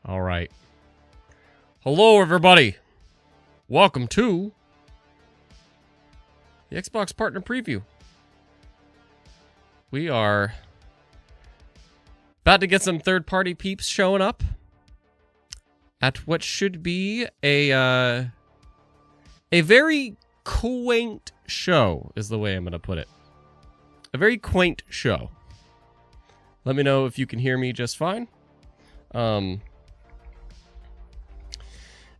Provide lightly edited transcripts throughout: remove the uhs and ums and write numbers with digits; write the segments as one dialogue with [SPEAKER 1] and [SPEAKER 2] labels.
[SPEAKER 1] All right. Hello, everybody. Welcome to the Xbox Partner Preview. We are about to get some third-party peeps showing up at what should be a very quaint show, is the way I'm going to put it. A very quaint show. Let me know if you can hear me just fine.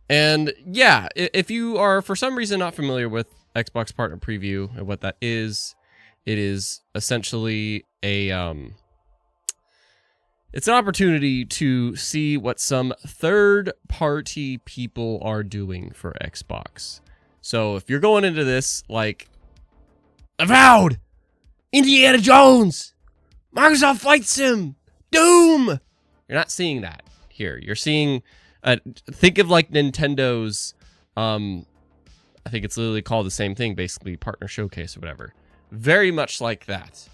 [SPEAKER 1] And yeah, if you are for some reason not familiar with Xbox Partner Preview and what that is, it is essentially a it's an opportunity to see what some third-party people are doing for Xbox. So if you're going into this like, Avowed, Indiana Jones, Microsoft Flight Sim, Doom, you're not seeing that here. You're seeing, think of like Nintendo's, I think it's literally called the same thing, basically Partner Showcase or whatever. Very much like that.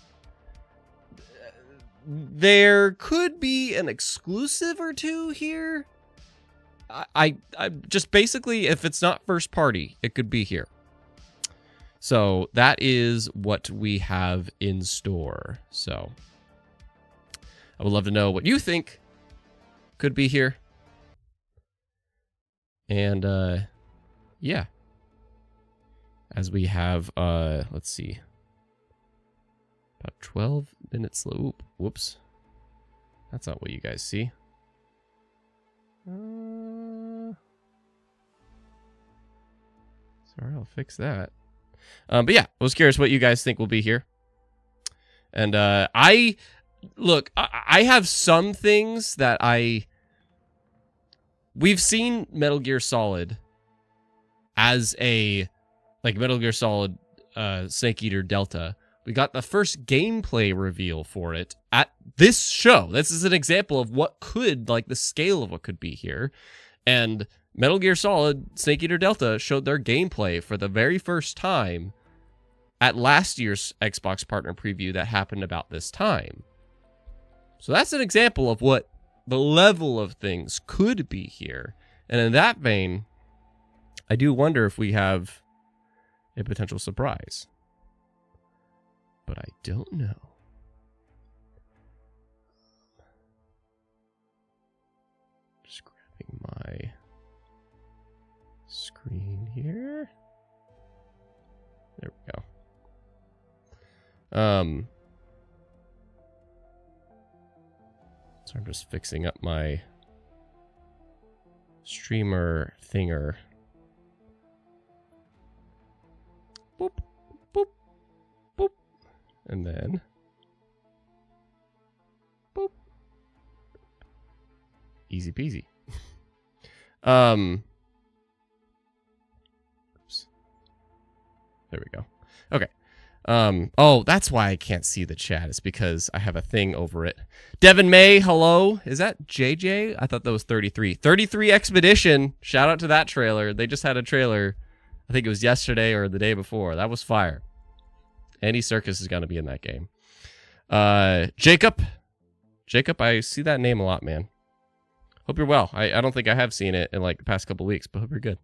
[SPEAKER 1] There could be an exclusive or two here. I just basically, if it's not first party, it could be here. So that is what we have in store. So I would love to know what you think could be here. And yeah. As we have, let's see. About 12 minutes. Whoops. That's not what you guys see. Sorry, I'll fix that. But yeah, I was curious what you guys think will be here. And I have some things that we've seen Metal Gear Solid as a, like Metal Gear Solid Snake Eater Delta. We got the first gameplay reveal for it at this show. This is an example of what could, like the scale of what could be here. And Metal Gear Solid Snake Eater Delta showed their gameplay for the very first time at last year's Xbox Partner Preview that happened about this time. So that's an example of what the level of things could be here. And in that vein, I do wonder if we have a potential surprise. But I don't know. Just grabbing my screen here. There we go. So I'm just fixing up my streamer thinger. Boop, boop, boop. And then boop. Easy peasy. Oops. There we go. Okay. Oh, that's why I can't see the chat. It's because I have a thing over it. Devin May, hello. Is that JJ? I thought that was 33. 33 Expedition. Shout out to that trailer. They just had a trailer. I think it was yesterday or the day before. That was fire. Andy Serkis is going to be in that game. Jacob, I see that name a lot, man. Hope you're well. I don't think I have seen it in like the past couple weeks, but hope you're good.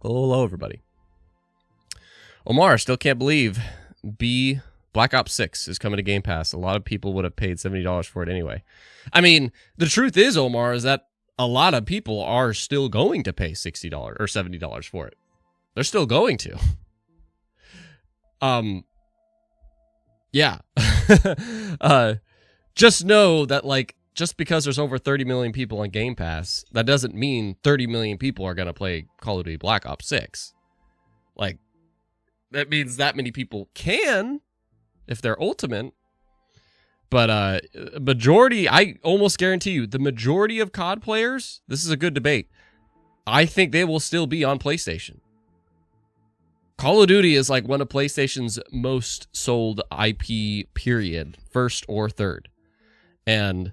[SPEAKER 1] Hello, everybody. Omar, still can't believe Black Ops 6 is coming to Game Pass. A lot of people would have paid $70 for it anyway. I mean, the truth is, Omar, is that a lot of people are still going to pay $60 or $70 for it. They're still going to. Yeah. Just know that, like, just because there's over 30 million people on Game Pass, that doesn't mean 30 million people are going to play Call of Duty Black Ops 6. Like, that means that many people can, if they're Ultimate. But majority, I almost guarantee you, the majority of COD players, this is a good debate, I think they will still be on PlayStation. Call of Duty is like one of PlayStation's most sold IP, period, first or third. And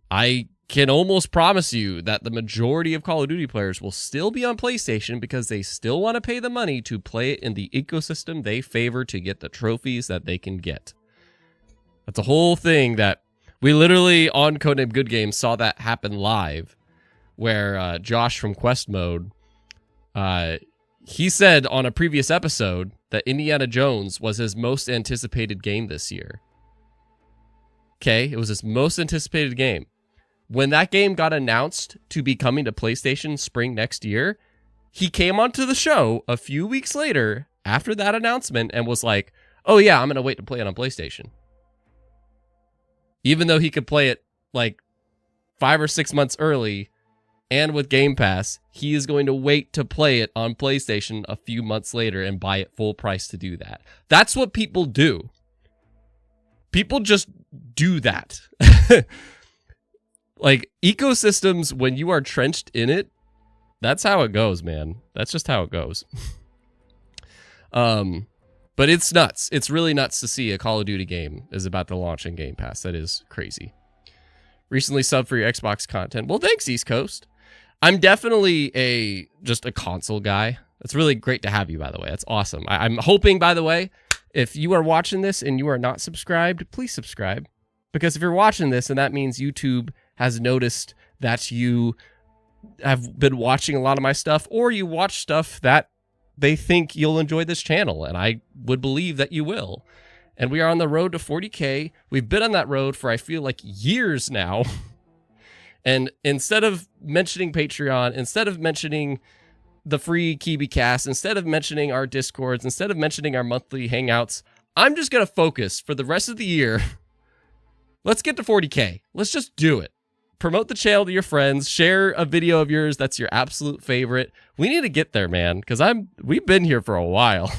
[SPEAKER 1] I can almost promise you that the majority of Call of Duty players will still be on PlayStation because they still want to pay the money to play it in the ecosystem they favor to get the trophies that they can get. That's a whole thing that We literally on Codename Good Games saw that happen live, where Josh from Quest Mode, he said on a previous episode that Indiana Jones was his most anticipated game this year. Okay, it was his most anticipated game. When that game got announced to be coming to PlayStation spring next year, he came onto the show a few weeks later after that announcement and was like, oh yeah, I'm going to wait to play it on PlayStation. Even though he could play it like 5 or 6 months early and with Game Pass, he is going to wait to play it on PlayStation a few months later and buy it full price to do that. That's what people do. People just do that. Like, ecosystems, when you are trenched in it, that's how it goes, man. That's just how it goes. But it's nuts. It's really nuts to see a Call of Duty game is about to launch in Game Pass. That is crazy. Recently subbed for your Xbox content. Well, thanks, East Coast. I'm definitely just a console guy. It's really great to have you, by the way. That's awesome. I'm hoping, by the way, if you are watching this and you are not subscribed, please subscribe. Because if you're watching this, and that means YouTube has noticed that you have been watching a lot of my stuff, or you watch stuff that they think you'll enjoy this channel, and I would believe that you will. And we are on the road to 40K. We've been on that road for, I feel like, years now. And instead of mentioning Patreon, instead of mentioning the free KibiCast, instead of mentioning our Discords, instead of mentioning our monthly hangouts, I'm just going to focus for the rest of the year. Let's get to 40K. Let's just do it. Promote the channel to your friends. Share a video of yours that's your absolute favorite. We need to get there, man, because we've been here for a while.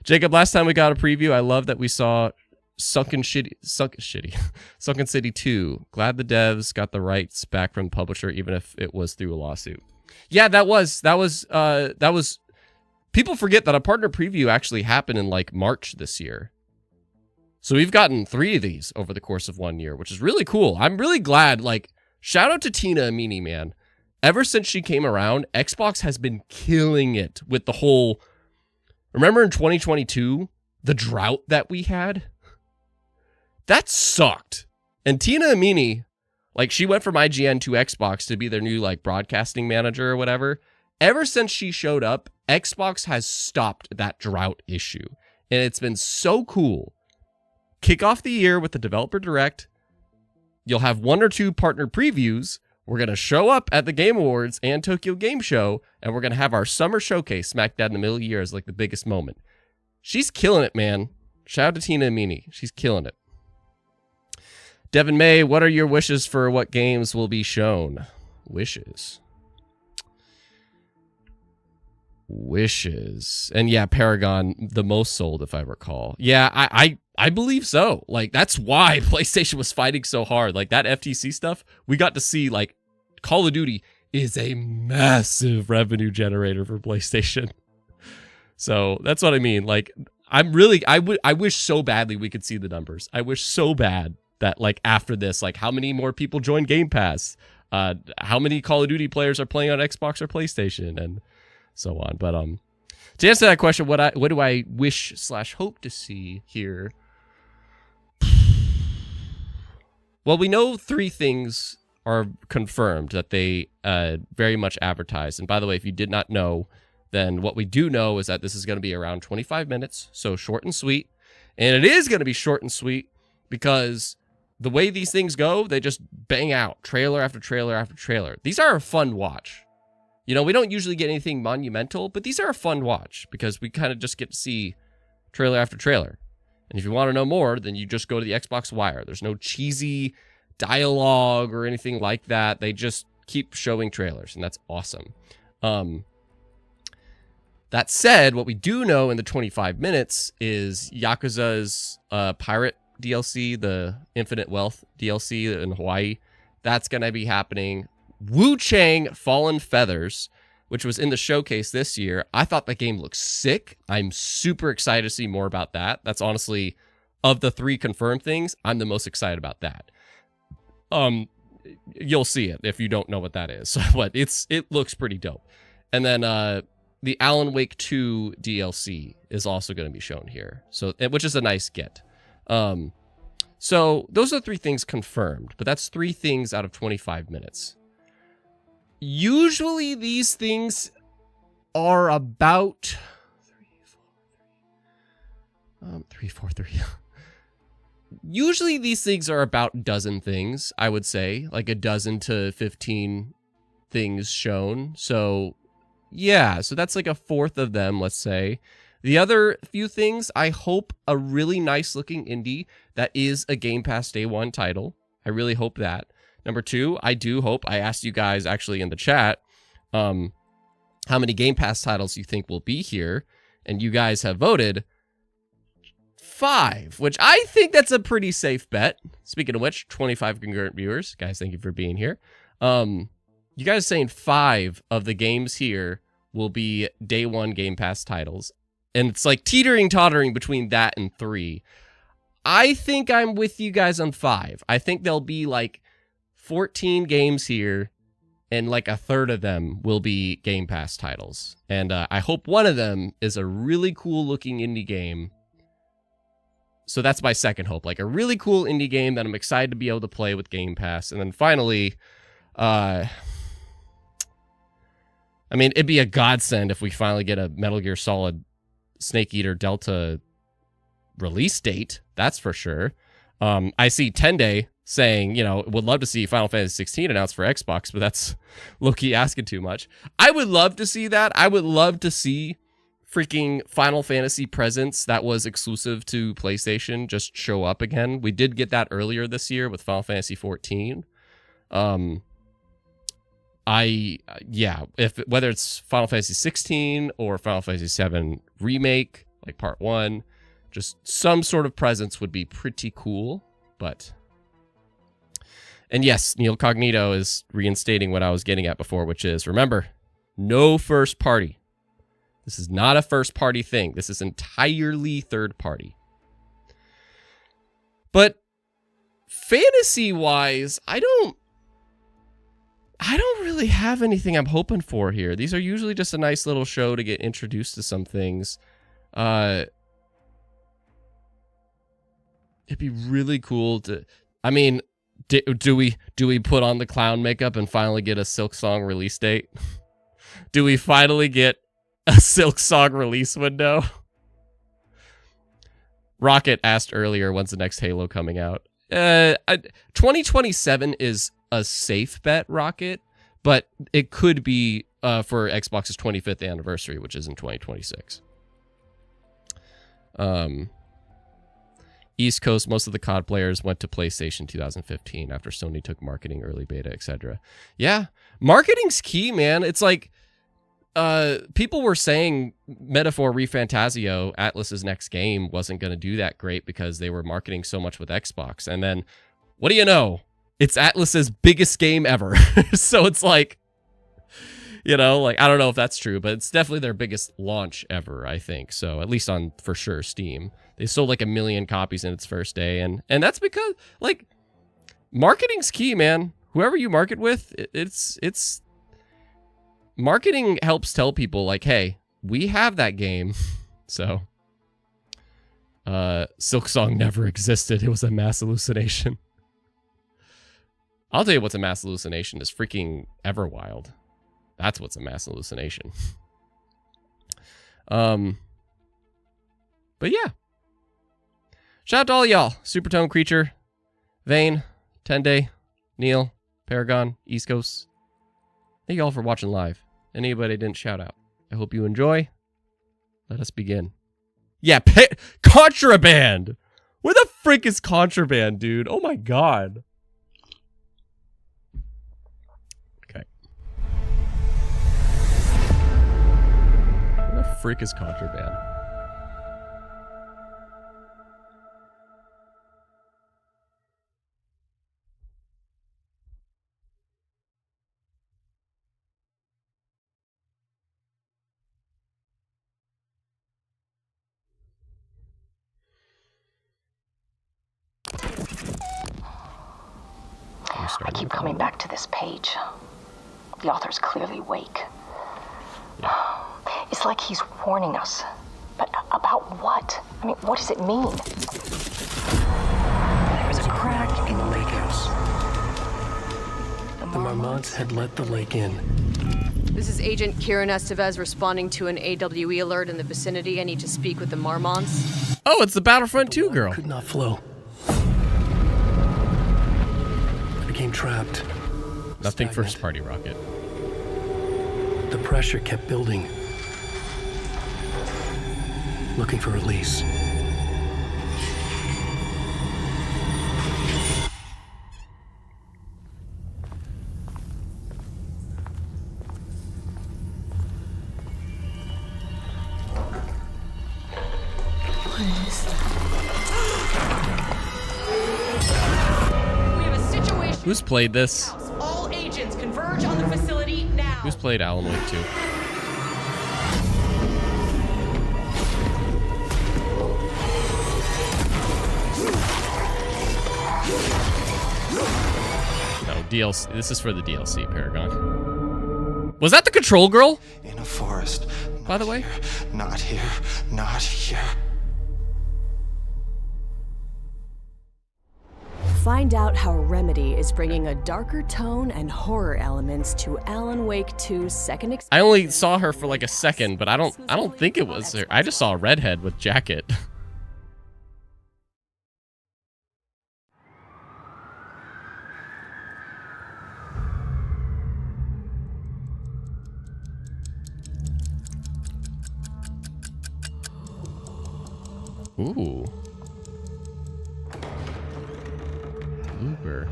[SPEAKER 1] Jacob, last time we got a preview, I love that we saw Sunken City 2. Glad the devs got the rights back from the publisher, even if it was through a lawsuit. Yeah, that was people forget that a partner preview actually happened in like March this year. So we've gotten 3 of these over the course of 1 year, which is really cool. I'm really glad. Like, shout out to Tina Amini, man. Ever since she came around, Xbox has been killing it with the whole... Remember in 2022, the drought that we had? That sucked. And Tina Amini, like, she went from IGN to Xbox to be their new, like, broadcasting manager or whatever. Ever since she showed up, Xbox has stopped that drought issue. And it's been so cool. Kick off the year with the Developer Direct. You'll have 1 or 2 partner previews. We're going to show up at the Game Awards and Tokyo Game Show, and we're going to have our summer showcase smack dab in the middle of the year as like the biggest moment. She's killing it, man. Shout out to Tina Amini. She's killing it. Devin May, what are your wishes for what games will be shown? Wishes. And yeah, Paragon, the most sold, if I recall. Yeah, I believe so. Like, that's why PlayStation was fighting so hard. Like, that FTC stuff, we got to see, like, Call of Duty is a massive revenue generator for PlayStation. So, that's what I mean. Like, I wish so badly we could see the numbers. I wish so bad that, like, after this, like, how many more people join Game Pass? How many Call of Duty players are playing on Xbox or PlayStation? And so on. But, to answer that question, what do I wish / hope to see here? Well, we know 3 things are confirmed that they very much advertise. And by the way, if you did not know, then what we do know is that this is going to be around 25 minutes, so short and sweet. And it is going to be short and sweet because the way these things go, they just bang out trailer after trailer after trailer. These are a fun watch. You know, we don't usually get anything monumental, but these are a fun watch because we kind of just get to see trailer after trailer. And if you want to know more, then you just go to the Xbox Wire. There's no cheesy dialogue or anything like that. They just keep showing trailers, and that's awesome. That said, what we do know in the 25 minutes is Yakuza's Pirate DLC, the Infinite Wealth DLC in Hawaii. That's going to be happening. Wuchang Fallen Feathers, which was in the showcase this year. I thought that game looked sick. I'm super excited to see more about that. That's honestly, of the 3 confirmed things, I'm the most excited about that. You'll see it if you don't know what that is. But it looks pretty dope. And then the Alan Wake 2 DLC is also going to be shown here. So, which is a nice get. So those are 3 things confirmed, but that's 3 things out of 25 minutes. Usually these things are about 3, 4, 3. Usually these things are about a dozen things, I would say, like a dozen to 15 things shown. So yeah, so that's like a fourth of them, let's say. The other few things, I hope a really nice looking indie that is a Game Pass Day 1 title. I really hope that. Number 2, I do hope, I asked you guys actually in the chat, how many Game Pass titles you think will be here, and you guys have voted 5, which I think that's a pretty safe bet. Speaking of which, 25 concurrent viewers. Guys, thank you for being here. You guys are saying 5 of the games here will be Day 1 Game Pass titles. And it's like teetering-tottering between that and 3. I think I'm with you guys on 5. I think there'll be like 14 games here, and like a third of them will be Game Pass titles. And I hope one of them is a really cool-looking indie game. So that's my second hope, like a really cool indie game that I'm excited to be able to play with Game Pass. And then finally, I mean, it'd be a godsend if we finally get a Metal Gear Solid Snake Eater Delta release date. That's for sure. I see Tende saying, you know, would love to see Final Fantasy 16 announced for Xbox, but that's low-key asking too much. I would love to see that. I would love to see freaking Final Fantasy presence that was exclusive to PlayStation just show up again. We did get that earlier this year with Final Fantasy 14. Yeah, whether it's Final Fantasy 16 or Final Fantasy 7 remake, like part 1, just some sort of presence would be pretty cool. But, and yes, Neil Cognito is reinstating what I was getting at before, which is, remember, no first party. This is not a first party thing. This is entirely third party. But fantasy wise, I don't really have anything I'm hoping for here. These are usually just a nice little show to get introduced to some things. It'd be really cool to, I mean, do we put on the clown makeup and finally get a Silksong release date? Do we finally get a Silksong release window? Rocket asked earlier, when's the next Halo coming out? 2027 is a safe bet, Rocket, but it could be for Xbox's 25th anniversary, which is in 2026. East Coast, most of the COD players went to PlayStation 2015 after Sony took marketing, early beta, etc. Yeah, marketing's key, man. It's like people were saying Metaphor ReFantasio, Atlus's next game, wasn't going to do that great because they were marketing so much with Xbox. And then, what do you know? It's Atlus's biggest game ever. So it's like, you know, like, I don't know if that's true, but it's definitely their biggest launch ever, I think. So at least on, for sure, Steam. They sold like 1 million copies in its first day. And that's because, like, marketing's key, man. Whoever you market with, it's marketing helps tell people, like, hey, we have that game. So, Silksong never existed. It was a mass hallucination. I'll tell you what's a mass hallucination is freaking Everwild. That's what's a mass hallucination. But yeah. Shout out to all y'all. Supertone Creature, Vane, Tende, Neil, Paragon, East Coast. Thank you all for watching live. Anybody I didn't shout out. I hope you enjoy. Let us begin. Yeah, Contraband! Where the frick is Contraband, dude? Oh my god. Okay. Where the frick is Contraband?
[SPEAKER 2] I keep coming back to this page. The author's clearly awake.
[SPEAKER 1] Yeah.
[SPEAKER 2] It's like he's warning us. But about what? I mean, what does it mean? There's
[SPEAKER 3] house. The Marmots had let the lake in.
[SPEAKER 4] This is Agent Kieran Estevez responding to an AWE alert in the vicinity. I need to speak with the Marmonts.
[SPEAKER 1] Oh, it's the Battlefront 2 girl.
[SPEAKER 3] Could not flow. I became trapped.
[SPEAKER 1] Nothing
[SPEAKER 3] Stagnant.
[SPEAKER 1] first party rocket.
[SPEAKER 3] The pressure kept building. Looking for release.
[SPEAKER 1] Who's played this?
[SPEAKER 5] All agents converge on the facility now.
[SPEAKER 1] Who's played Alan Wake 2? No, DLC. This is for the DLC, Paragon. Was that the control girl?
[SPEAKER 6] In a forest.
[SPEAKER 1] By the way?
[SPEAKER 6] Not here. Not here.
[SPEAKER 4] Find out how Remedy is bringing a darker tone and horror elements to Alan Wake 2's second experience.
[SPEAKER 1] I only saw her for like a second, but I don't think it was her. I just saw a redhead with jacket. Ooh. Uber.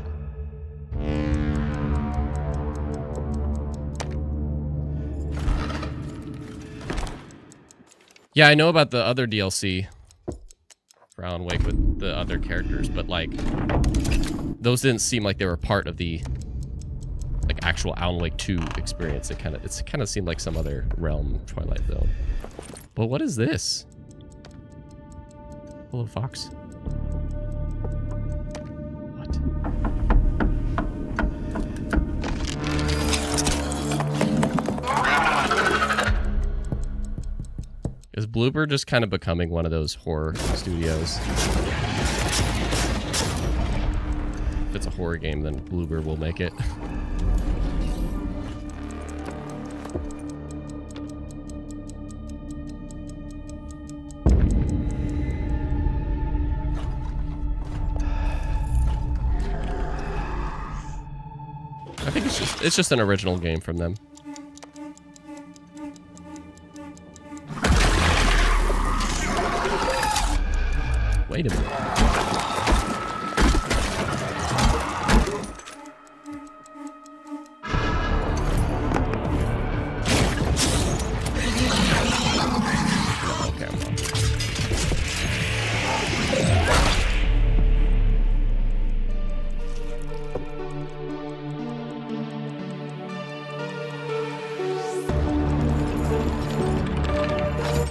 [SPEAKER 1] Yeah, I know about the other DLC for Alan Wake with the other characters, but like those didn't seem like they were part of the like actual Alan Wake 2 experience. It kind of seemed like some other realm Twilight Zone. But what is this? Hello, Fox. Is Bloober just kind of becoming one of those horror studios? If it's a horror game, then Bloober will make it. I think it's just an original game from them. Wait a minute. Okay, I'm wrong.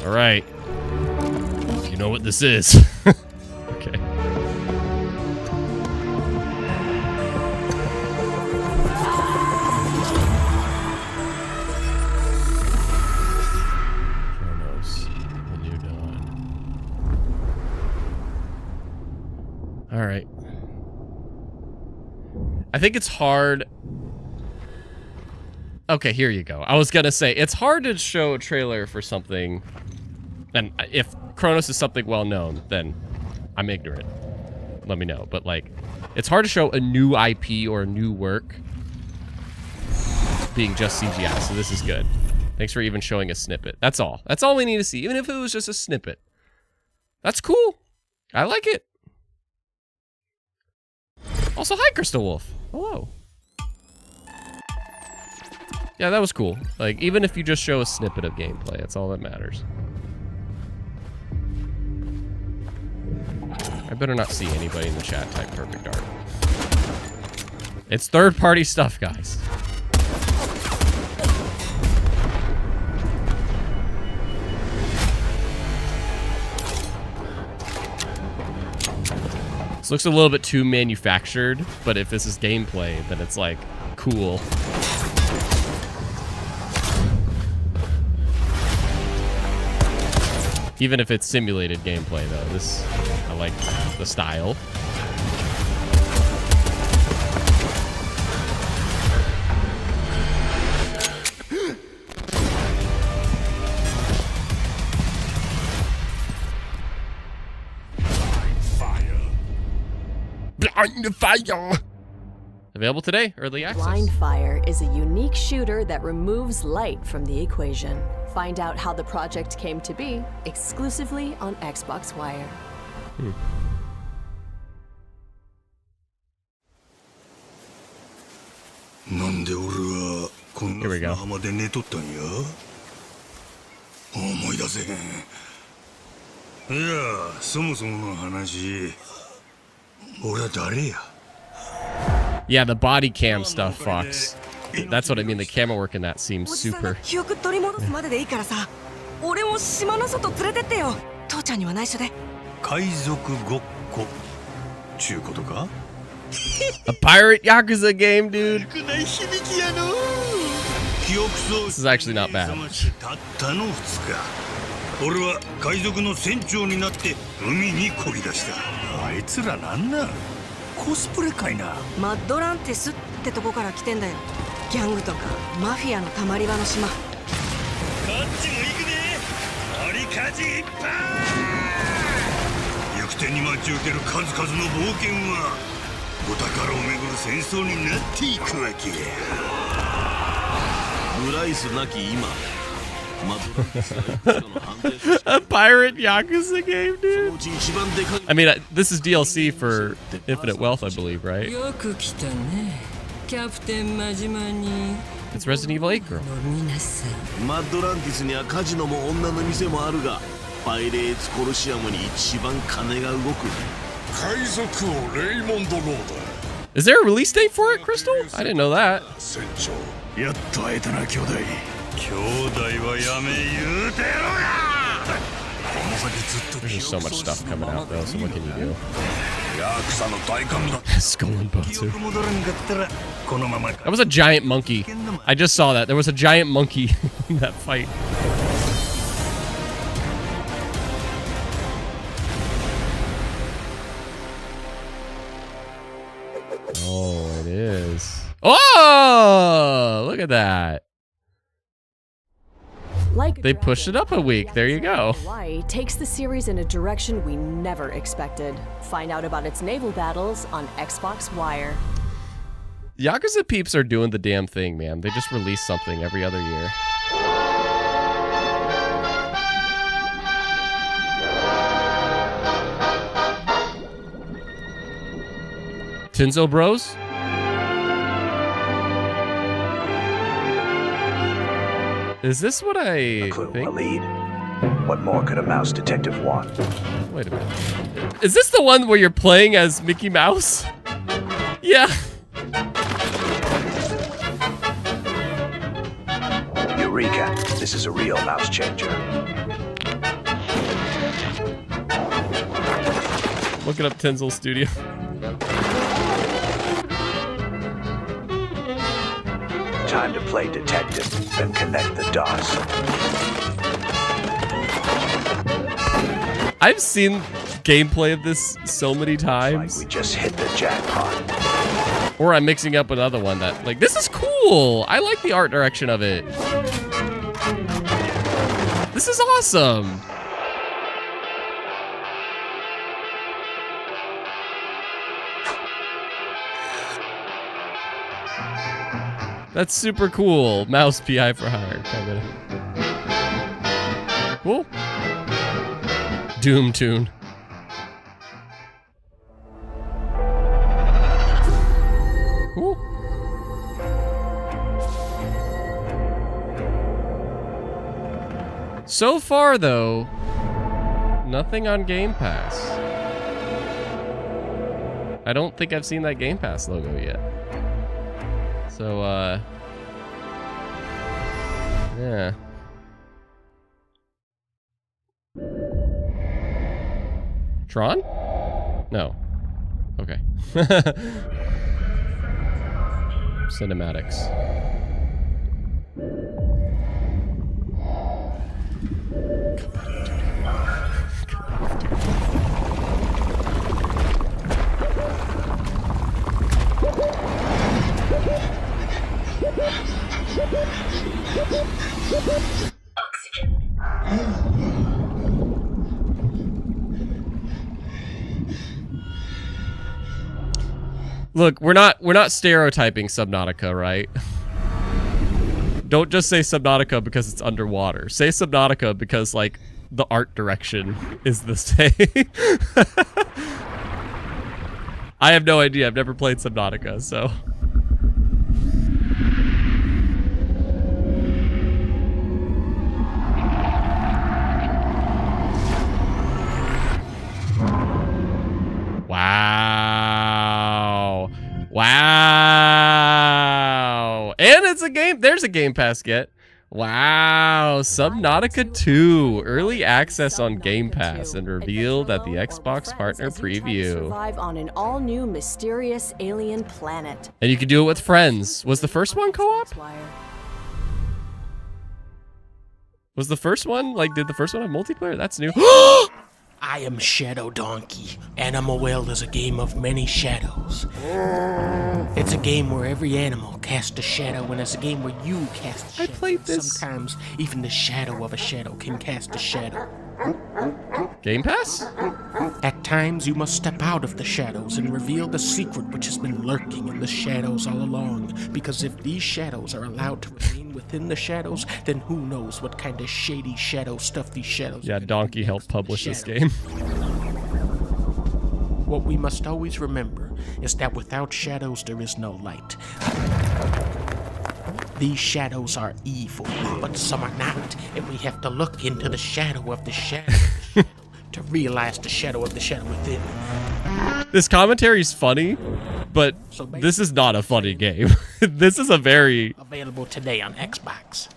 [SPEAKER 1] All right. You know what this is. Okay. Kronos, the New Dawn. All right. I think it's hard. Okay, here you go. I was gonna say it's hard to show a trailer for something, and if Kronos is something well known, then I'm ignorant. Let me know. But like, it's hard to show a new IP or a new work being just CGI. So this is good. Thanks for even showing a snippet. That's all. That's all we need to see. Even if it was just a snippet. That's cool. I like it. Also, hi, Crystal Wolf. Hello. Yeah, that was cool. Like, even if you just show a snippet of gameplay, that's all that matters. I better not see anybody in the chat type perfect art. It's third-party stuff, guys. This looks a little bit too manufactured, but if this is gameplay, then it's like cool. Even if it's simulated gameplay, though, I like the style. Blind Fire. Available today, early access.
[SPEAKER 4] Blind Fire is a unique shooter that removes light from the equation. Find out how the project came to be exclusively on Xbox Wire.
[SPEAKER 1] Here we go.
[SPEAKER 7] 思い出せへん。いや、そもそもの話、俺は誰や?
[SPEAKER 1] Yeah, the body cam stuff, Fox. That's what I mean. The camera work in that seems super.
[SPEAKER 8] 記憶取り戻すまででいいからさ、俺も島の外連れてってよ。父ちゃんには内緒で。
[SPEAKER 7] 海賊ごっこ、ちゅうことか?
[SPEAKER 1] A pirate Yakuza game, dude. This is actually not bad.
[SPEAKER 7] たの2日、俺は海賊の船長になって海に漕ぎ出した。あいつらなんなん？コスプレかいな。
[SPEAKER 8] マッドランティスってとこから来てんだよ。ギャングとかマフィアのたまり場の島。こ
[SPEAKER 7] っちも行くね。ありかじいっぱい。行く手に待ち受ける数々の冒険はお宝をめぐる戦争になっていくわけや。ブライスなき今。
[SPEAKER 1] A pirate Yakuza game, dude. I mean, this is DLC for Infinite Wealth, I believe, right? It's Resident Evil 8 girl.
[SPEAKER 9] マッドランティスにはカジノも女の店もあるが、パイレーツコルシアムに一番金が動く。
[SPEAKER 7] 海賊王レイモンド・ロード。
[SPEAKER 1] Is there a release date for it, Crystal? I didn't know that.
[SPEAKER 7] 船長、やっと会えたな、兄弟。兄弟はやめ言うてろや。
[SPEAKER 1] There's just so much stuff coming out, though, so what can you do?
[SPEAKER 7] ヤクザの大官だ。
[SPEAKER 1] Skull and Butsu. That was a giant monkey. I just saw that. There was a giant monkey in that fight. Oh, it is. Oh, look at that.
[SPEAKER 4] Like
[SPEAKER 1] They pushed it up a week. There you go.
[SPEAKER 4] Hawaii takes the series in a direction we never expected. Find out about its naval battles on Xbox Wire.
[SPEAKER 1] Yakuza peeps are doing the damn thing, man. They just release something every other year. Tinzo Bros? Is this what I
[SPEAKER 10] clue,
[SPEAKER 1] think?
[SPEAKER 10] a lead. What more could a mouse detective want?
[SPEAKER 1] Wait a minute. Is this the one where you're playing as Mickey Mouse? Yeah.
[SPEAKER 10] Eureka! This is a real mouse changer.
[SPEAKER 1] Look it up, Tinzel Studio.
[SPEAKER 10] Time to play detective and connect the dots.
[SPEAKER 1] I've seen gameplay of this so many times.
[SPEAKER 10] Like we just hit the jackpot.
[SPEAKER 1] Or I'm mixing up another one that, like, this is cool. I like the art direction of it. This is awesome. That's super cool. Mouse PI for hire. Kind of cool. Doom tune. Cool. So far, though, nothing on Game Pass. I don't think I've seen that Game Pass logo yet. So, yeah. Tron? No. Okay. Cinematics. Look, we're not stereotyping Subnautica, right? Don't just say Subnautica because it's underwater. Say Subnautica because, like, the art direction is the same. I have no idea. I've never played Subnautica, so. Wow. Wow. And it's a game. There's a Game Pass get. Wow. Subnautica 2. Early access on Game Pass and revealed at the Xbox Partner Preview.
[SPEAKER 4] Survive on an all-new mysterious alien planet.
[SPEAKER 1] And you can do it with friends. Was the first one co-op? Was the first one, like, did the first one have multiplayer? That's new.
[SPEAKER 11] I am Shadow Donkey. Animal World is a game of many shadows. It's a game where every animal casts a shadow, and it's a game where you cast a shadow.
[SPEAKER 1] I played this.
[SPEAKER 11] Sometimes even the shadow of a shadow can cast a shadow.
[SPEAKER 1] Game Pass?
[SPEAKER 11] At times, you must step out of the shadows and reveal the secret which has been lurking in the shadows all along. Because if these shadows are allowed to remain within the shadows, then who knows what kind of shady shadow stuff these shadows
[SPEAKER 1] Yeah, Donkey helped publish this game.
[SPEAKER 11] What we must always remember is that without shadows, there is no light. These shadows are evil, but some are not, and we have to look into the shadow of the shadow to realize the shadow of the shadow within.
[SPEAKER 1] This commentary is funny, but this is not a funny game. This is a very...
[SPEAKER 11] Available today on Xbox.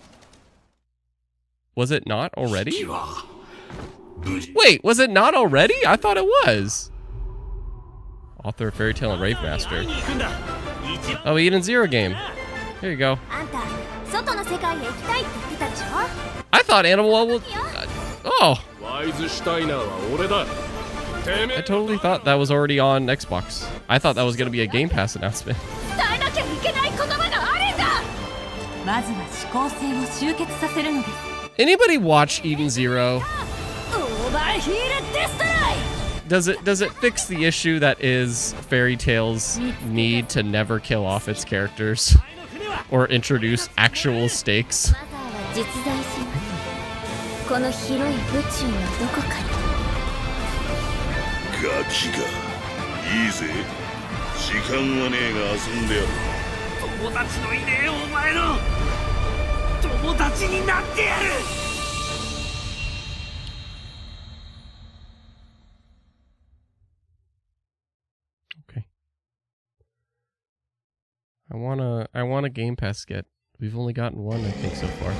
[SPEAKER 1] Was it not already? Wait, was it not already? I thought it was. Author of Fairy Tale and Rave Master. Oh, Eden Zero game. Here you go. I thought Animal World was... oh. I totally thought that was already on Xbox. I thought that was going to be a Game Pass announcement. Anybody watch Eden Zero? Does it fix the issue that is Fairy Tale's need to never kill off its characters or introduce actual stakes? Okay. I want a Game Pass get. We've only gotten one, I think, so far.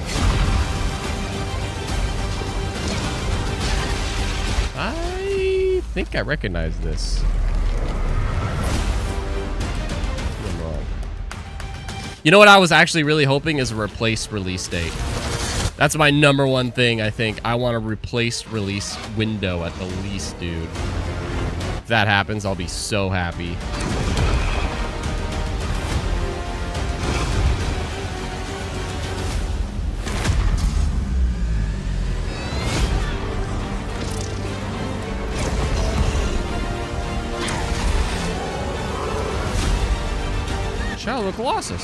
[SPEAKER 1] I think I recognize this. I'm wrong. You know what I was actually really hoping is a replace release date. That's my number one thing, I think. I want a replace release window at the least, dude. If that happens, I'll be so happy. Shadow of the Colossus.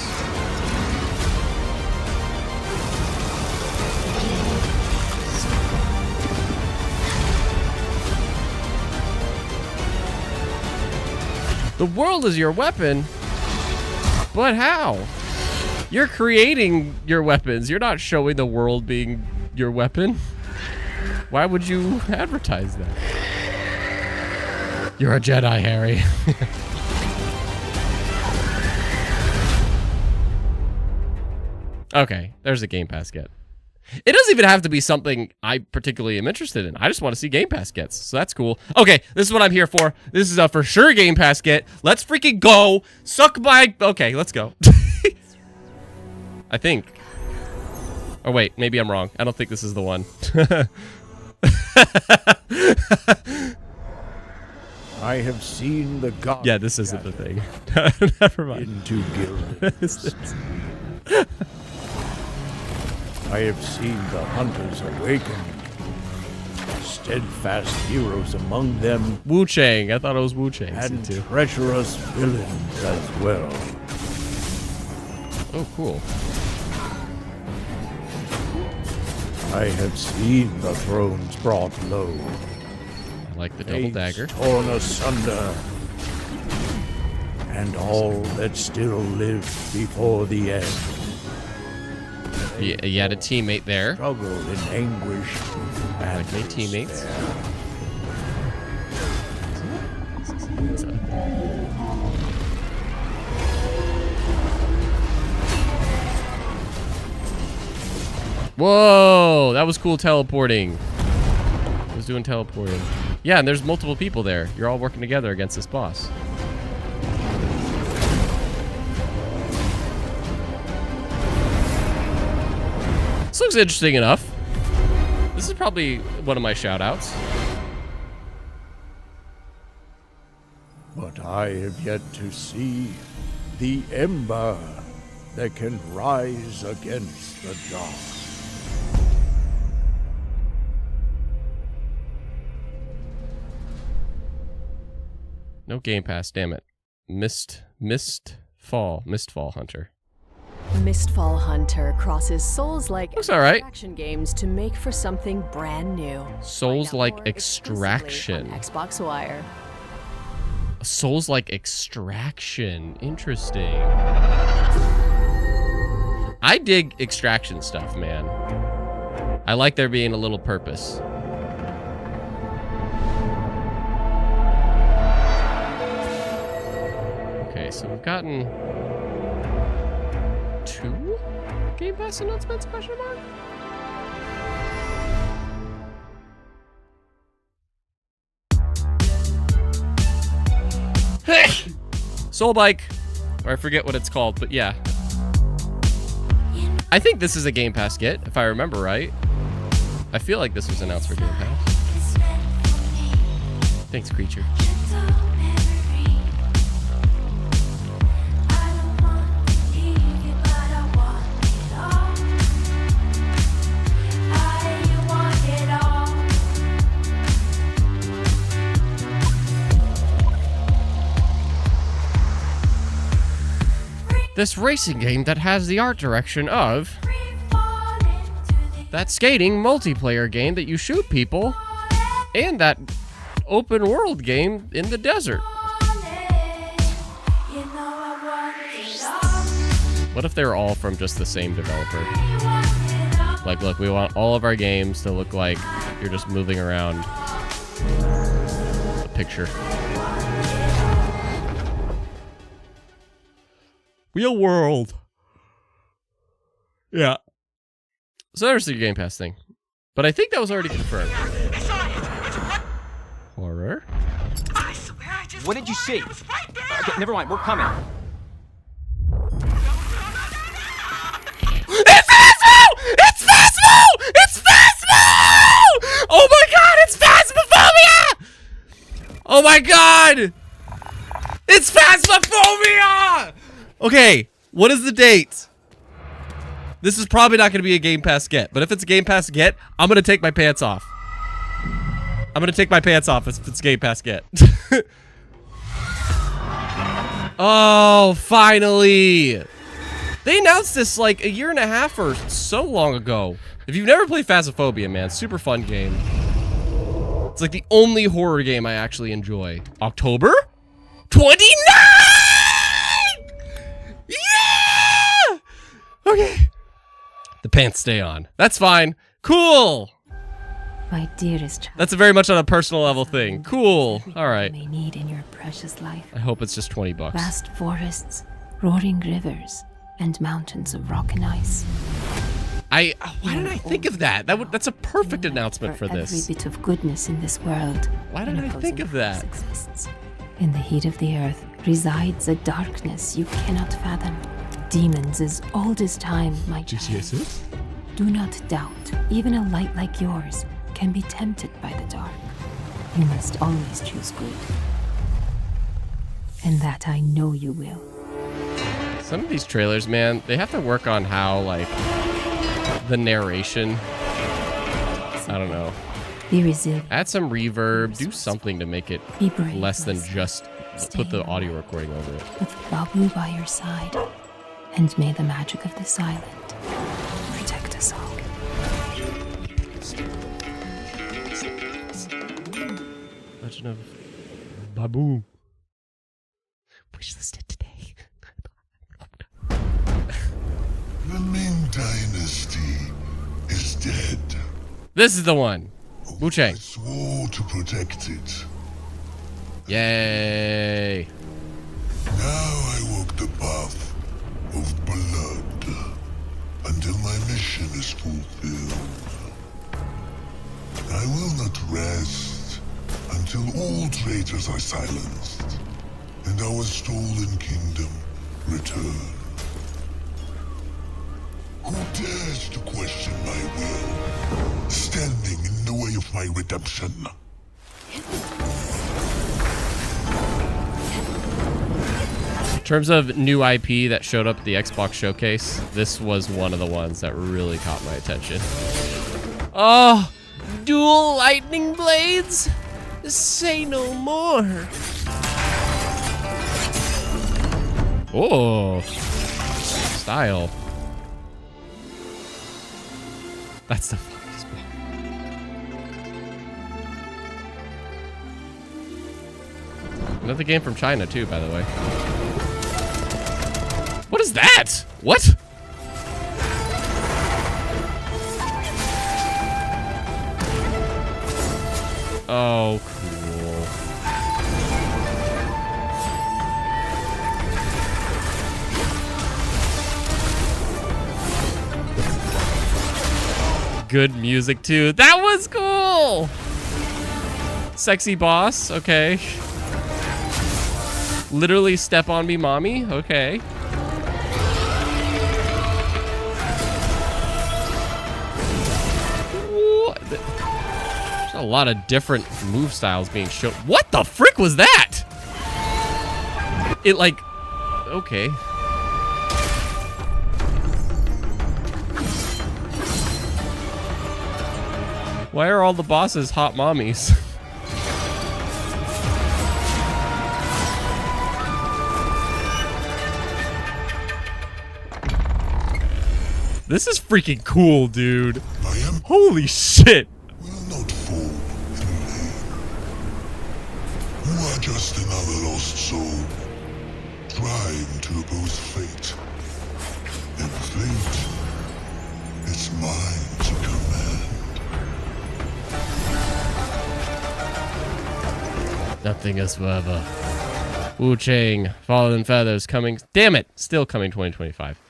[SPEAKER 1] The world is your weapon, but how? You're creating your weapons. You're not showing the world being your weapon. Why would you advertise that? You're a Jedi, Harry. Okay, there's a Game Pass get. It doesn't even have to be something I particularly am interested in. I just want to see Game Pass gets, so that's cool. Okay, this is what I'm here for. This is a for sure Game Pass get. Let's freaking go. Suck my... Okay, let's go. I think. Oh, wait, maybe I'm wrong. I don't think this is the one.
[SPEAKER 12] I have seen the god.
[SPEAKER 1] Yeah, this isn't the thing. Never mind.
[SPEAKER 12] Into guild. I have seen the hunters awaken, steadfast heroes among them.
[SPEAKER 1] Wuchang. I thought it was Wuchang.
[SPEAKER 12] And
[SPEAKER 1] too.
[SPEAKER 12] treacherous villains as well.
[SPEAKER 1] Oh, cool.
[SPEAKER 12] I have seen the thrones brought low.
[SPEAKER 1] I like the double dagger.
[SPEAKER 12] Torn asunder. And all that still live before the end.
[SPEAKER 1] You had a teammate there.
[SPEAKER 12] Struggle in anguish. And
[SPEAKER 1] like my teammates. Whoa, that was cool teleporting. I was doing teleporting. Yeah, and there's multiple people there. You're all working together against this boss. This looks interesting enough. This is probably one of my shout-outs.
[SPEAKER 12] But I have yet to see the ember that can rise against the dark.
[SPEAKER 1] No Game Pass, damn it. Mistfall Hunter.
[SPEAKER 4] Mistfall Hunter crosses Souls-like
[SPEAKER 1] Looks all right.
[SPEAKER 4] extraction games to make for something brand new.
[SPEAKER 1] Souls-like extraction.
[SPEAKER 4] Xbox Wire.
[SPEAKER 1] Souls-like extraction. Interesting. I dig extraction stuff, man. I like there being a little purpose. Okay, so we've gotten 2 Game Pass announcements, question mark? Soul Bike, or I forget what it's called, but yeah. I think this is a Game Pass get, if I remember right. I feel like this was announced for Game Pass. Thanks, creature. This racing game that has the art direction of that skating multiplayer game that you shoot people and that open world game in the desert. What if they're all from just the same developer? Like, look, we want all of our games to look like you're just moving around a picture. Real world. Yeah. So there's the Game Pass thing. But I think that was already confirmed. Horror?
[SPEAKER 13] What did you see? Okay, never mind, we're coming.
[SPEAKER 1] It's Phasmo! It's Phasmo! It's Phasmo! Oh my god, it's Phasmophobia! Oh my god! It's Phasmophobia! Okay, what is the date? This is probably not going to be a Game Pass get, but if it's a Game Pass get, I'm going to take my pants off. I'm going to take my pants off if it's Game Pass get. Oh, finally. They announced this like a year and a half or so long ago. If you've never played Phasmophobia, man, super fun game. It's like the only horror game I actually enjoy. October 29! Yeah! Okay. The pants stay on. That's fine. Cool.
[SPEAKER 14] My dearest child.
[SPEAKER 1] That's a very much on a personal level thing. Cool. All right.
[SPEAKER 14] May need in your precious life.
[SPEAKER 1] I hope it's just $20.
[SPEAKER 14] Vast forests, roaring rivers, and mountains of rock and ice.
[SPEAKER 1] Why didn't I think of that? That's a perfect announcement for this.
[SPEAKER 14] Every bit of goodness in this world.
[SPEAKER 1] Why didn't I think of that?
[SPEAKER 14] Exists. In the heat of the earth resides a darkness you cannot fathom. Demons as old as time, my child. Do not doubt, even a light like yours can be tempted by the dark. You must always choose good. And that I know you will.
[SPEAKER 1] Some of these trailers, man, they have to work on how, like, the narration, I don't know,
[SPEAKER 14] Be resilient.
[SPEAKER 1] Add some reverb. Do something to make it
[SPEAKER 14] Be brave,
[SPEAKER 1] less than
[SPEAKER 14] Lisa.
[SPEAKER 1] just put the audio recording over it.
[SPEAKER 14] With Babu by your side. And may the magic of this island protect us all.
[SPEAKER 1] Legend of Babu. Wishlisted today.
[SPEAKER 15] The Ming Dynasty is dead.
[SPEAKER 1] This is the one. Wuchang.
[SPEAKER 15] I swore to protect it.
[SPEAKER 1] Yay.
[SPEAKER 15] Now I walk the path of blood until my mission is fulfilled. I will not rest until all traitors are silenced and our stolen kingdom returned. Who dares to question my will, standing in the way of my redemption?
[SPEAKER 1] In terms of new IP that showed up at the Xbox showcase, this was one of the ones that really caught my attention. Oh, dual lightning blades? Say no more. Oh, style. That's the funniest one. Another game from China too, by the way. What is that? What? Oh, cool. Good music too. That was cool. Sexy boss. Okay. Literally step on me, mommy. Okay. Ooh, there's a lot of different move styles being shown. What the frick was that? It like, okay. Why are all the bosses hot mommies? This is freaking cool, dude. Holy shit.
[SPEAKER 15] Will not fall in vain. You are just another lost soul, trying to oppose fate. And fate is mine to command.
[SPEAKER 1] Nothing is forever. Wuchang, Fallen Feathers coming. Damn it, still coming 2025.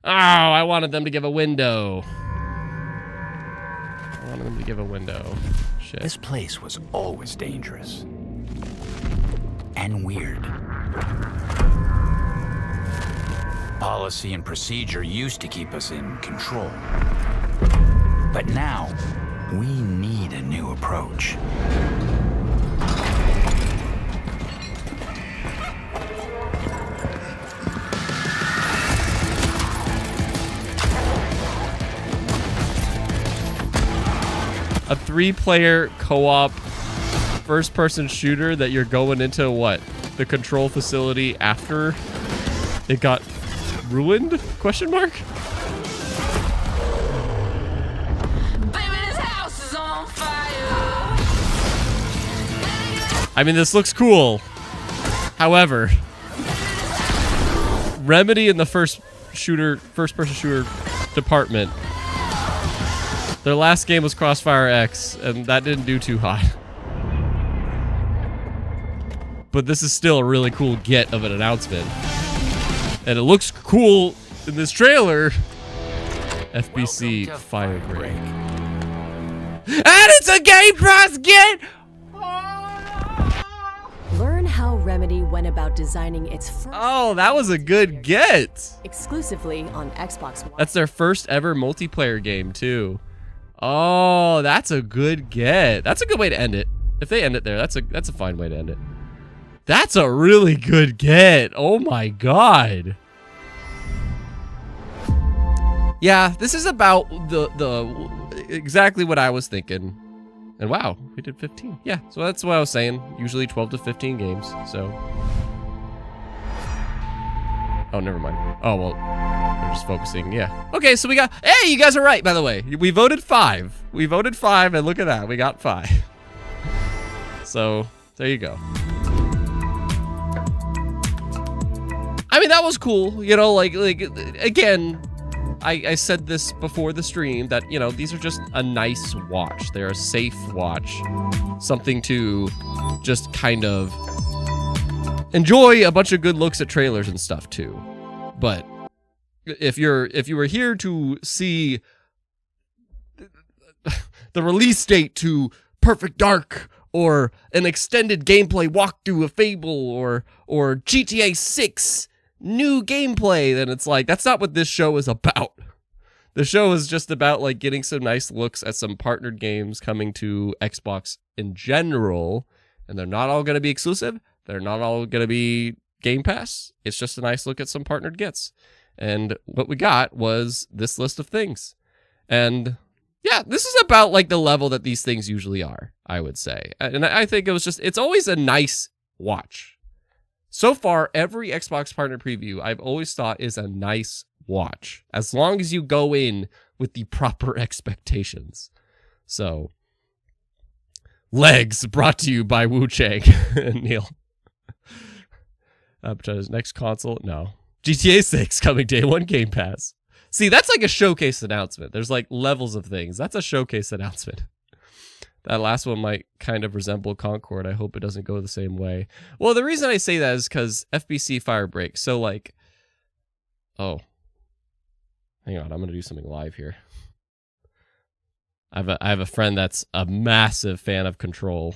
[SPEAKER 1] Oh, I wanted them to give a window. Shit.
[SPEAKER 13] This place was always dangerous. And weird. Policy and procedure used to keep us in control. But now, we need a new approach.
[SPEAKER 1] A 3-player co-op first-person shooter that you're going into what? The control facility after it got ruined? Question mark? I mean, this looks cool. However, Remedy in the first-person shooter department, their last game was Crossfire X, and that didn't do too hot. But this is still a really cool get of an announcement. And it looks cool in this trailer. FBC Firebreak. And it's a Game Pass get!
[SPEAKER 4] Learn how Remedy went about designing its first...
[SPEAKER 1] Oh, that was a good get!
[SPEAKER 4] Exclusively on Xbox One.
[SPEAKER 1] That's their first ever multiplayer game, too. Oh, that's a good get. That's a good way to end it. If they end it there, that's a fine way to end it. That's a really good get. Oh my god. Yeah, this is about the exactly what I was thinking. And wow, we did 15. Yeah, so that's what I was saying. Usually 12 to 15 games, so. Oh, never mind. Oh, well, we're just focusing, yeah. Okay, so we got, hey, you guys are right, by the way. We voted 5. We voted 5, and look at that, we got 5. So, there you go. I mean, that was cool, you know, like again, I said this before the stream that, you know, these are just a nice watch. They're a safe watch. Something to just kind of enjoy a bunch of good looks at trailers and stuff too. But if you were here to see the release date to Perfect Dark or an extended gameplay walkthrough of Fable or GTA 6 new gameplay, then it's like, that's not what this show is about. The show is just about like getting some nice looks at some partnered games coming to Xbox in general, and they're not all going to be exclusive. They're not all going to be Game Pass. It's just a nice look at some partnered gets. And what we got was this list of things. And yeah, this is about like the level that these things usually are, I would say. And I think it was just, it's always a nice watch. So far, every Xbox partner preview I've always thought is a nice watch, as long as you go in with the proper expectations. So, Legs brought to you by Wuchang and Neil. Next console, no. GTA 6 coming day 1 Game Pass. See, that's like a showcase announcement. There's like levels of things. That's a showcase announcement. That last one might kind of resemble Concord. I hope it doesn't go the same way. Well, the reason I say that is because FBC Firebreak. So, like, oh, hang on, I'm gonna do something live here. I have a friend that's a massive fan of Control.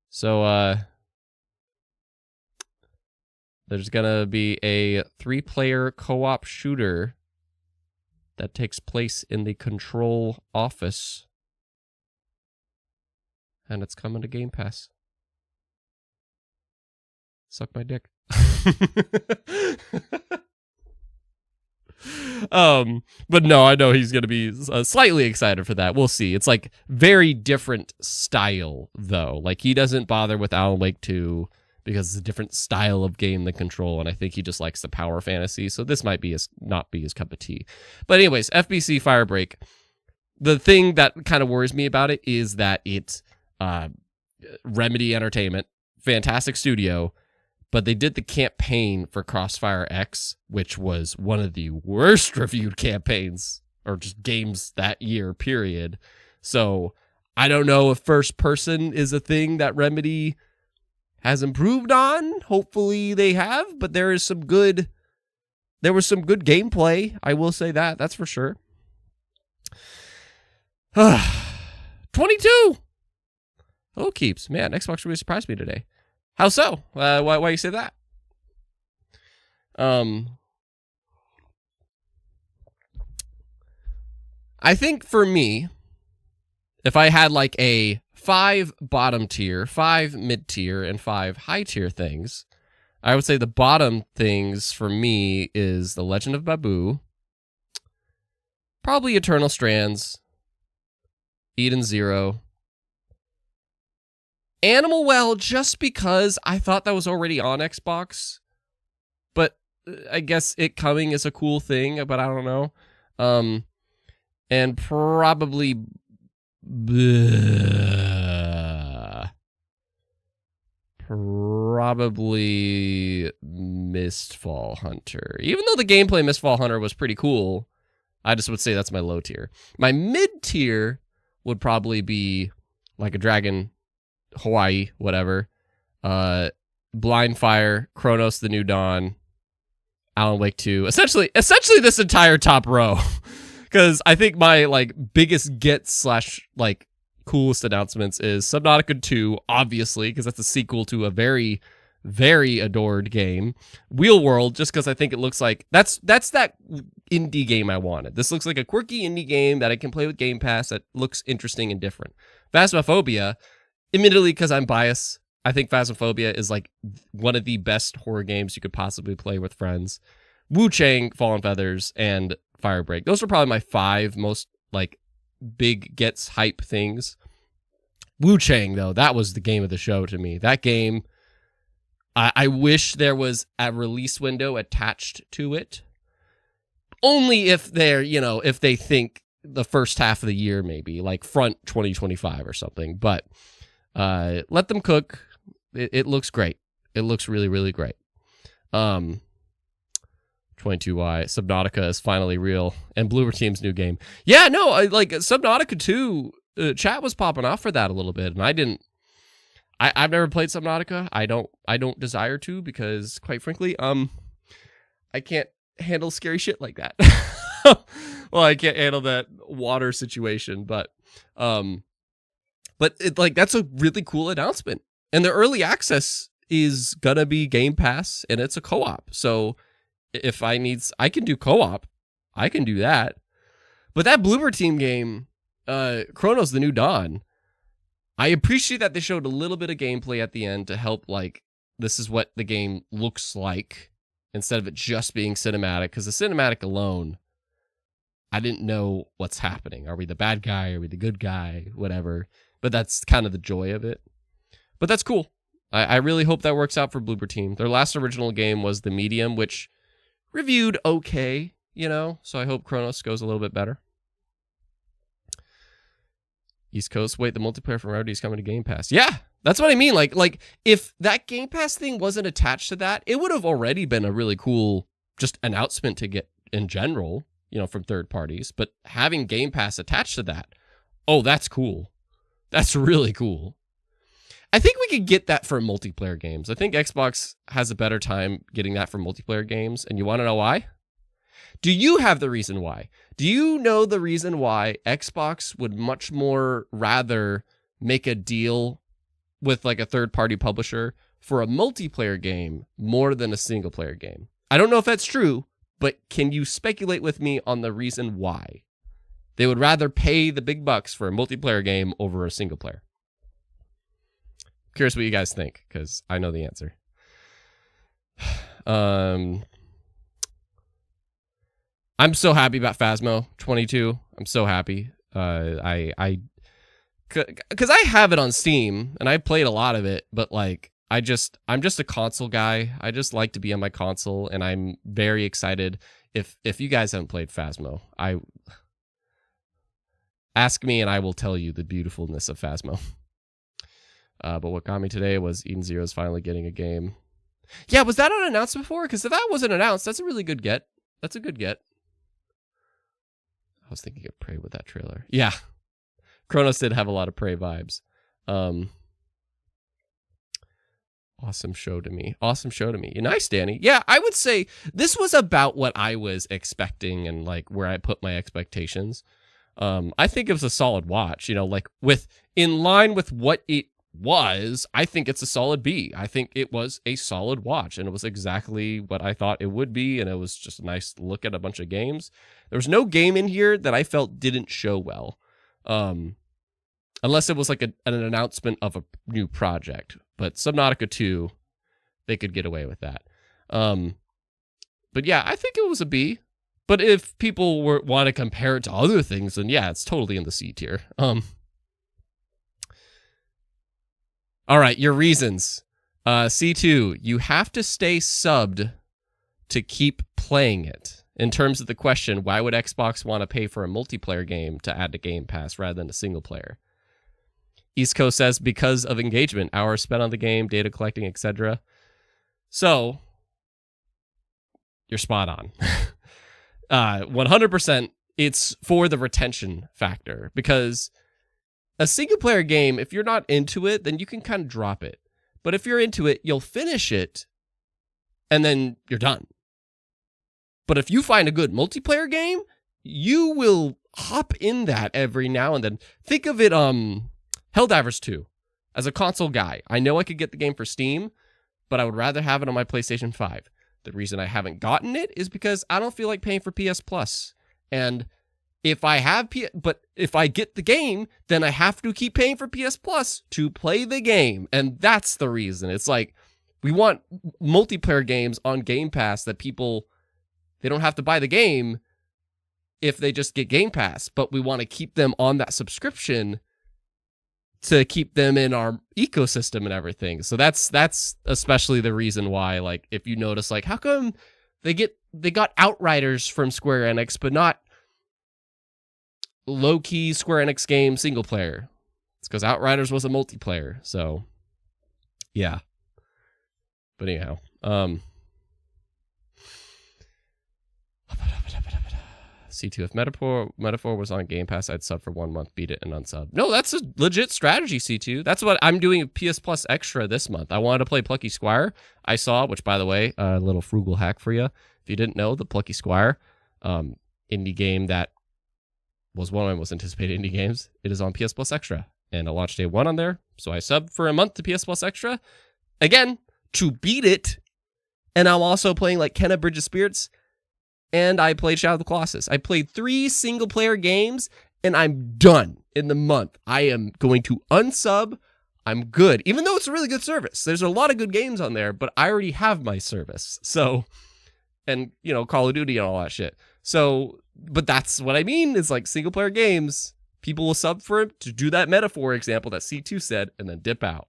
[SPEAKER 1] So, there's gonna be a 3-player co-op shooter that takes place in the Control office. And it's coming to Game Pass. Suck my dick. But no, I know he's going to be slightly excited for that. We'll see. It's like very different style, though. Like, he doesn't bother with Alan Wake 2 because it's a different style of game than Control, and I think he just likes the power fantasy, so this might be not be his cup of tea. But anyways, FBC Firebreak, the thing that kind of worries me about it is that it's Remedy Entertainment, fantastic studio, but they did the campaign for Crossfire X, which was one of the worst reviewed campaigns, or just games that year, period. So I don't know if first person is a thing that Remedy has improved on. Hopefully they have, but there was some good gameplay. I will say that. That's for sure. 22. Oh, keeps. Man, Xbox really surprised me today. How so? Why you say that? I think for me, if I had like a 5 bottom tier, 5 mid tier, and 5 high tier things, I would say the bottom things for me is The Legend of Babu, probably Eternal Strands, Eden Zero, Animal Well, just because I thought that was already on Xbox, but I guess it coming is a cool thing, but I don't know. And probably Mistfall Hunter. Even though the gameplay Mistfall Hunter was pretty cool, I just would say that's my low tier. My mid tier would probably be like a Dragon, Hawaii, whatever. Blind Fire, Chronos: The New Dawn, Alan Wake 2. Essentially this entire top row. Because I think my like biggest get / like coolest announcements is Subnautica 2, obviously, because that's a sequel to a very, very adored game. Wheel World, just because I think it looks like that's that indie game I wanted. This looks like a quirky indie game that I can play with Game Pass that looks interesting and different. Phasmophobia, admittedly, because I'm biased, I think Phasmophobia is like one of the best horror games you could possibly play with friends. Wuchang, Fallen Feathers, and Firebreak. Those are probably my 5 most like big gets hype things. Wuchang, though, that was the game of the show to me. That game, I wish there was a release window attached to it. Only if they're, if they think the first half of the year, maybe, like front 2025 or something. But let them cook. It looks great. It looks really, really great. 22Y, Subnautica is finally real. And Bloober Team's new game. Yeah, no, like Subnautica 2, chat was popping off for that a little bit. And I've never played Subnautica. I don't desire to because, quite frankly, I can't handle scary shit like that. Well, I can't handle that water situation, but that's a really cool announcement. And the early access is gonna be Game Pass, and it's a co-op. So if I can do co-op, I can do that. But that Bloober Team game, Chronos: The New Dawn, I appreciate that they showed a little bit of gameplay at the end to help, like, this is what the game looks like instead of it just being cinematic. Because the cinematic alone, I didn't know what's happening. Are we the bad guy? Are we the good guy? Whatever. But that's kind of the joy of it. But that's cool. I really hope that works out for Bloober Team. Their last original game was The Medium, which reviewed okay, so I hope Chronos goes a little bit better. East Coast, wait, the multiplayer from Rarity is coming to Game Pass. Yeah, that's what I mean. Like if that Game Pass thing wasn't attached to that, it would have already been a really cool just announcement to get in general, from third parties. But having Game Pass attached to that, oh, that's cool. That's really cool. I think we could get that for multiplayer games. I think Xbox has a better time getting that for multiplayer games. And you want to know why? Do you have the reason why? Do you know the reason why Xbox would much more rather make a deal with like a third-party publisher for a multiplayer game more than a single-player game? I don't know if that's true, but can you speculate with me on the reason why they would rather pay the big bucks for a multiplayer game over a single-player? Curious what you guys think, because I know the answer. I'm so happy about Phasmo 22. I'm so happy. Because I have it on Steam and I played a lot of it, but like I'm just a console guy. I just like to be on my console, and I'm very excited. If you guys haven't played Phasmo, ask me and I will tell you the beautifulness of Phasmo. But what got me today was Eden Zero is finally getting a game. Yeah, was that unannounced before? Because if that wasn't announced, that's a really good get. That's a good get. I was thinking of Prey with that trailer. Yeah. Chronos did have a lot of Prey vibes. Awesome show to me. Awesome show to me. Nice, Danny. Yeah, I would say this was about what I was expecting and like where I put my expectations. I think it was a solid watch, like in line with what it was. I think it's a solid B. I think it was a solid watch, and it was exactly what I thought it would be, and it was just a nice look at a bunch of games. There was no game in here that I felt didn't show well, unless it was like an announcement of a new project. But Subnautica 2, they could get away with that. But yeah, I think it was a B. But if people want to compare it to other things, then yeah, it's totally in the C tier. All right, your reasons. C2, you have to stay subbed to keep playing it. In terms of the question, why would Xbox want to pay for a multiplayer game to add to Game Pass rather than a single player? East Coast says because of engagement, hours spent on the game, data collecting, etc. So, you're spot on. 100%, it's for the retention factor, because a single-player game, if you're not into it, then you can kind of drop it. But if you're into it, you'll finish it, and then you're done. But if you find a good multiplayer game, you will hop in that every now and then. Think of it, Helldivers 2. As a console guy, I know I could get the game for Steam, but I would rather have it on my PlayStation 5. The reason I haven't gotten it is because I don't feel like paying for PS Plus. And if I get the game, then I have to keep paying for PS Plus to play the game. And that's the reason. It's like, we want multiplayer games on Game Pass that people, they don't have to buy the game, if they just get Game Pass, but we want to keep them on that subscription to keep them in our ecosystem and everything. So that's especially the reason why, like, if you notice, like, how come they got Outriders from Square Enix, but not low-key Square Enix game single player? It's because Outriders was a multiplayer. So yeah. But anyhow, C2, if Metaphor was on Game Pass, I'd sub for 1 month, beat it, and unsub. No, that's a legit strategy, C2. That's what I'm doing PS Plus Extra this month. I wanted to play Plucky Squire. I saw, which, by the way, a little frugal hack for you. If you didn't know, the Plucky Squire indie game that was one of my most anticipated indie games, it is on PS Plus Extra. And I launched day 1 on there, so I subbed for a month to PS Plus Extra. Again, to beat it. And I'm also playing, like, Kenna Bridge of Spirits. And I played Shadow of the Colossus. I played 3 single-player games, and I'm done in the month. I am going to unsub. I'm good. Even though it's a really good service. There's a lot of good games on there, but I already have my service. So, and, you know, Call of Duty and all that shit. So, but that's what I mean is, like, single-player games, people will sub for it to do that Metaphor example that C2 said, and then dip out.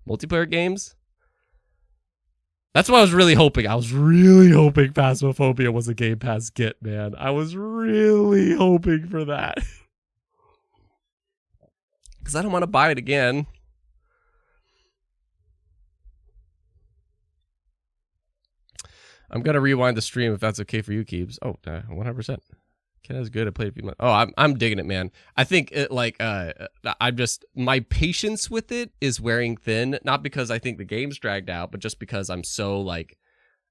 [SPEAKER 1] Multiplayer games, that's what I was really hoping. I was really hoping Phasmophobia was a Game Pass get, man. I was really hoping for that. Because I don't want to buy it again. I'm going to rewind the stream if that's okay for you, Keebs. Oh, 100%. Kenna's good. I played a few months. Oh, I'm digging it, man. I think it, like, I'm just, my patience with it is wearing thin. Not because I think the game's dragged out, but just because I'm so, like,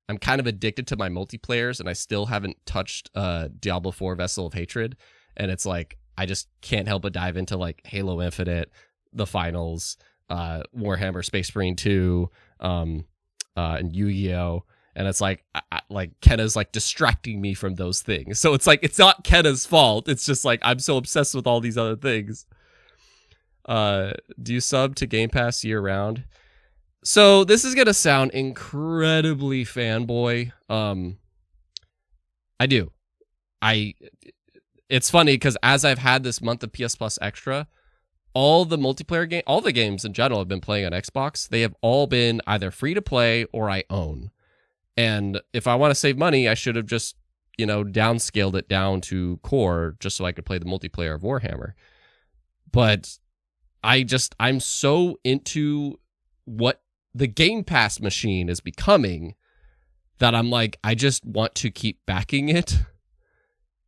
[SPEAKER 1] I'm kind of addicted to my multiplayers, and I still haven't touched Diablo 4 Vessel of Hatred. And it's like, I just can't help but dive into, like, Halo Infinite, the finals, Warhammer Space Marine 2, and Yu-Gi-Oh! And it's like Kenna's like distracting me from those things. So it's like, it's not Kenna's fault. It's just like, I'm so obsessed with all these other things. Do you sub to Game Pass year round? So this is going to sound incredibly fanboy. I do. It's funny because as I've had this month of PS Plus Extra, all the multiplayer all the games in general I've been playing on Xbox, they have all been either free to play or I own. And if I want to save money, I should have just, you know, downscaled it down to core just so I could play the multiplayer of Warhammer. But I'm so into what the Game Pass machine is becoming that I'm like, I just want to keep backing it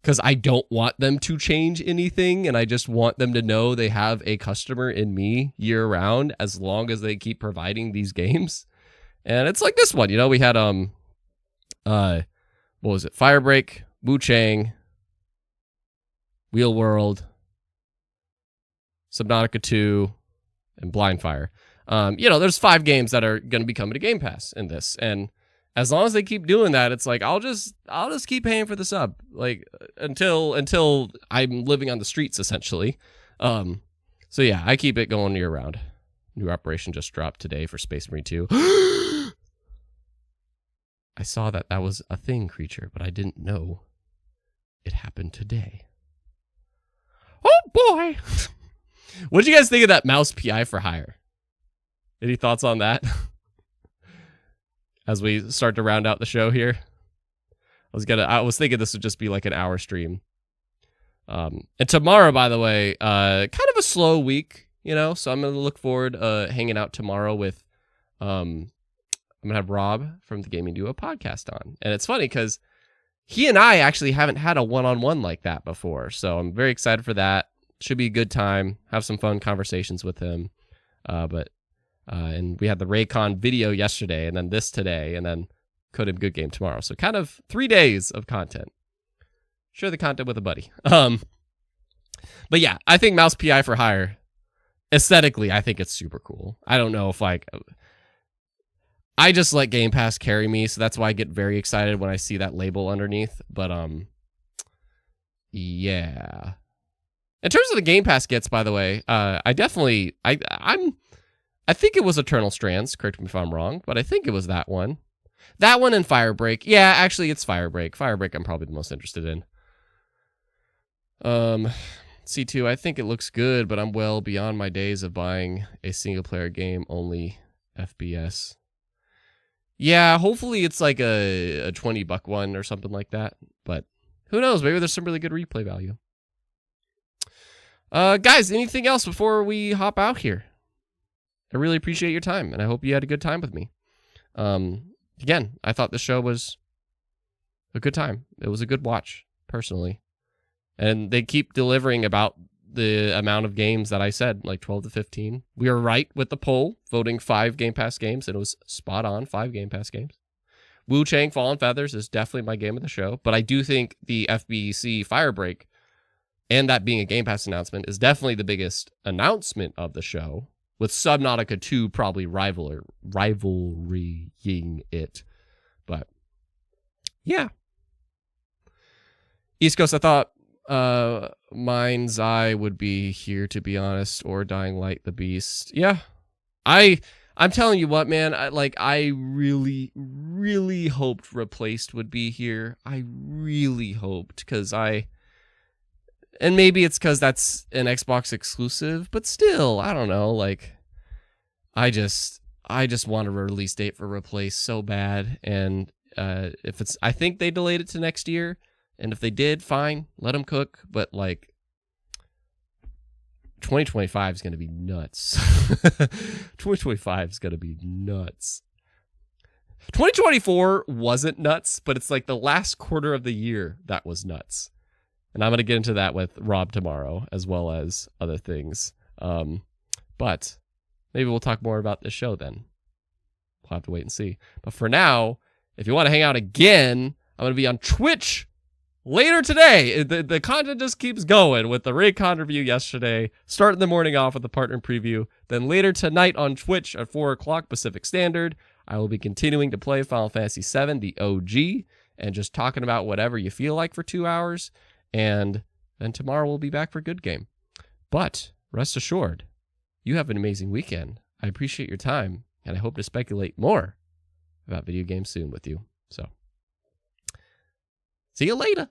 [SPEAKER 1] because I don't want them to change anything. And I just want them to know they have a customer in me year round as long as they keep providing these games. And it's like this one, you know, we had, what was it? Firebreak, Wuchang, Wheel World, Subnautica 2, and Blindfire. You know, there's 5 games that are going to be coming to Game Pass in this. And as long as they keep doing that, it's like, I'll just keep paying for the sub, like until I'm living on the streets, essentially. So yeah, I keep it going year round. New operation just dropped today for Space Marine 2. I saw that was a thing, creature, but I didn't know it happened today. Oh boy! What did you guys think of that mouse PI for hire? Any thoughts on that? As we start to round out the show here, I was thinking this would just be like an hour stream. And tomorrow, by the way, kind of a slow week, you know, so I'm gonna look forward hanging out tomorrow with I'm going to have Rob from the Gaming Duo podcast on. And it's funny because he and I actually haven't had a one-on-one like that before. So I'm very excited for that. Should be a good time. Have some fun conversations with him. And we had the Raycon video yesterday and then this today and then Code Him Good Game tomorrow. So kind of 3 days of content. Share the content with a buddy. But yeah, I think Mouse PI for hire, aesthetically, I think it's super cool. I don't know if like... I just let Game Pass carry me, so that's why I get very excited when I see that label underneath. But yeah. In terms of the Game Pass gets, by the way, I think it was Eternal Strands. Correct me if I'm wrong, but I think it was that one. That one and Firebreak. Yeah, actually, it's Firebreak. Firebreak, I'm probably the most interested in. C2, I think it looks good, but I'm well beyond my days of buying a single-player game only FPS. Yeah, hopefully it's like a $20 one or something like that, but who knows? Maybe there's some really good replay value. Guys, anything else before we hop out here? I really appreciate your time, and I hope you had a good time with me. Again, I thought the show was a good time. It was a good watch, personally. And they keep delivering about the amount of games that I said, like 12 to 15. We were right with the poll, voting 5 Game Pass games, and it was spot on, 5 Game Pass games. Wuchang Fallen Feathers is definitely my game of the show, but I do think the FBC Firebreak, and that being a Game Pass announcement, is definitely the biggest announcement of the show, with Subnautica 2 probably rivalying it. But, yeah. East Coast, I thought Mind's Eye would be here, to be honest, or Dying Light the Beast. Yeah. I'm telling you what, man, I really, really hoped Replaced would be here. I really hoped, because and maybe it's because that's an Xbox exclusive, but still, I don't know, like, I just want a release date for Replaced so bad, and I think they delayed it to next year, and if they did, fine, let them cook, but, like, 2025 is going to be nuts. 2025 is going to be nuts. 2024 wasn't nuts, but it's like the last quarter of the year that was nuts. And I'm going to get into that with Rob tomorrow, as well as other things. But maybe we'll talk more about this show then. We'll have to wait and see. But for now, if you want to hang out again, I'm going to be on Twitch later today. The content just keeps going with the Raycon review yesterday, starting the morning off with the partner preview. Then later tonight on Twitch at 4 o'clock Pacific Standard, I will be continuing to play Final Fantasy VII, the OG, and just talking about whatever you feel like for 2 hours. And then tomorrow we'll be back for Good Game. But rest assured, you have an amazing weekend. I appreciate your time, and I hope to speculate more about video games soon with you. So, see you later.